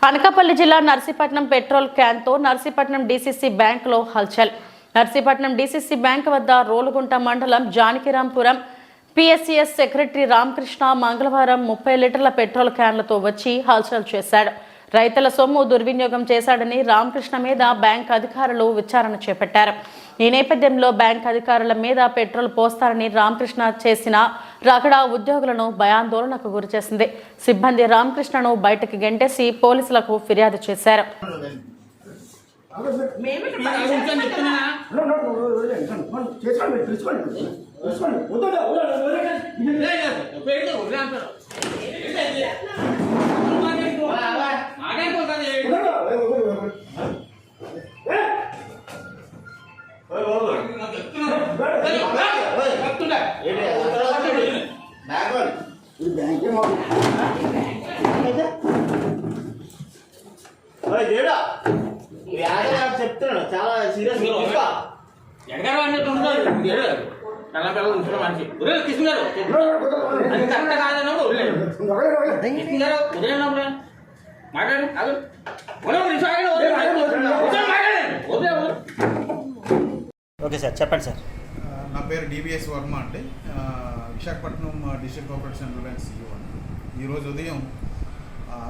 అనకాపల్లి జిల్లా Narsipatnam petrol క్యాన్తో Narsipatnam DCC బ్యాంకులో హల్చల్. నర్సీపట్నం డీసీసీ బ్యాంక్ వద్ద రోలుగుంట మండలం జానకిరాంపురం పిఎస్సిఎస్ సెక్రటరీ రామకృష్ణ మంగళవారం 30 లీటర్ల పెట్రోల్ క్యాన్లతో వచ్చి హల్చల్ చేశాడు. రైతుల సొమ్ము దుర్వినియోగం చేశాడని రామకృష్ణ మీద బ్యాంక్ అధికారులు విచారణ చేపట్టారు. ఈ నేపథ్యంలో బ్యాంక్ అధికారుల మీద పెట్రోల్ పోస్తారని రామకృష్ణ చేసిన రగడా ఉద్యోగులను భయాందోళనకు గురిచేసింది. సిబ్బంది రామకృష్ణను బయటకు గెంటేసి పోలీసులకు ఫిర్యాదు చేశారు. చెప్తున్నాను చాలా సీరియస్ ఓకే సార్, చెప్పండి సార్. నా పేరు డివిఎస్ వర్మ అండి. Visakhapatnam district cooperation Reliance CEO అండి. ఈరోజు ఉదయం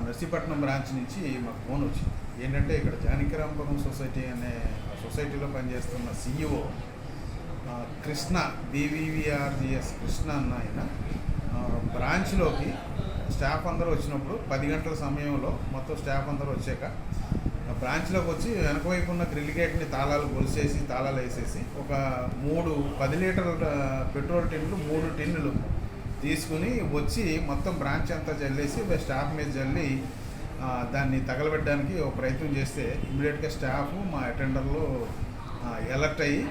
నర్సీపట్నం బ్రాంచ్ నుంచి మాకు ఫోన్ వచ్చింది. ఏంటంటే ఇక్కడ జానకిరాంపురం సొసైటీ అనే సొసైటీలో పనిచేస్తున్న CEO కృష్ణ BVVRGS కృష్ణ అన్న ఆయన బ్రాంచ్లోకి స్టాఫ్ అందరూ వచ్చినప్పుడు 10 గంటల సమయంలో మొత్తం స్టాఫ్ అందరూ వచ్చాక బ్రాంచ్లోకి వచ్చి వెనక వైపు ఉన్న గ్రిల్ గేట్ని తాళాలు గొలిసేసి తాళాలు వేసేసి ఒక 10 లీటర్ల పెట్రోల్ టిన్నులు 3 టిన్నులు తీసుకుని వచ్చి మొత్తం బ్రాంచ్ అంతా జల్లేసి స్టాఫ్ మీద జల్లి దాన్ని తగలబెట్టడానికి ఒక ప్రయత్నం చేస్తే ఇమీడియట్గా స్టాఫ్ మా అటెండర్లు అలర్ట్ అయ్యి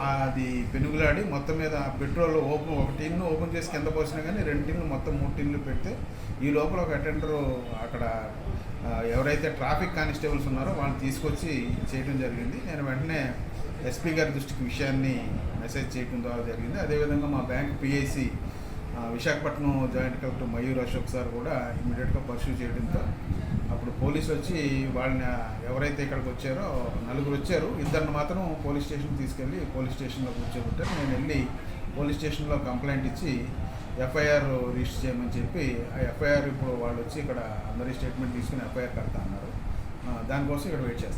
అది పెనుగులాడి మొత్తం మీద పెట్రోల్ ఒక టిన్ను ఓపెన్ చేసి కింద పోసినా కానీ 2 టిన్నులు మొత్తం 3 టిన్నులు పెడితే ఈ లోపల ఒక అటెండరు అక్కడ ఎవరైతే ట్రాఫిక్ కానిస్టేబుల్స్ ఉన్నారో వాళ్ళని తీసుకొచ్చి చేయడం జరిగింది. నేను వెంటనే SP గారి దృష్టికి విషయాన్ని మెసేజ్ చేయడం ద్వారా జరిగింది. అదేవిధంగా మా bank PIC Visakhapatnam joint collector Mayur Ashok sir కూడా ఇమీడియట్గా పర్సూ చేయడంతో అప్పుడు పోలీసులు వచ్చి వాళ్ళని ఎవరైతే ఇక్కడికి వచ్చారో 4 వచ్చారు, 2 మాత్రం పోలీస్ స్టేషన్కి తీసుకెళ్ళి పోలీస్ స్టేషన్లో కూర్చోబెట్టారు. నేను వెళ్ళి పోలీస్ స్టేషన్లో కంప్లైంట్ ఇచ్చి FIR రిజిస్టర్ చేయమని చెప్పి ఆ FIR ఇప్పుడు వాళ్ళు వచ్చి ఇక్కడ అందరి స్టేట్మెంట్ తీసుకుని FIR కడతా అన్నారు. దానికోసం ఇక్కడ వెయిట్ చేస్తాను.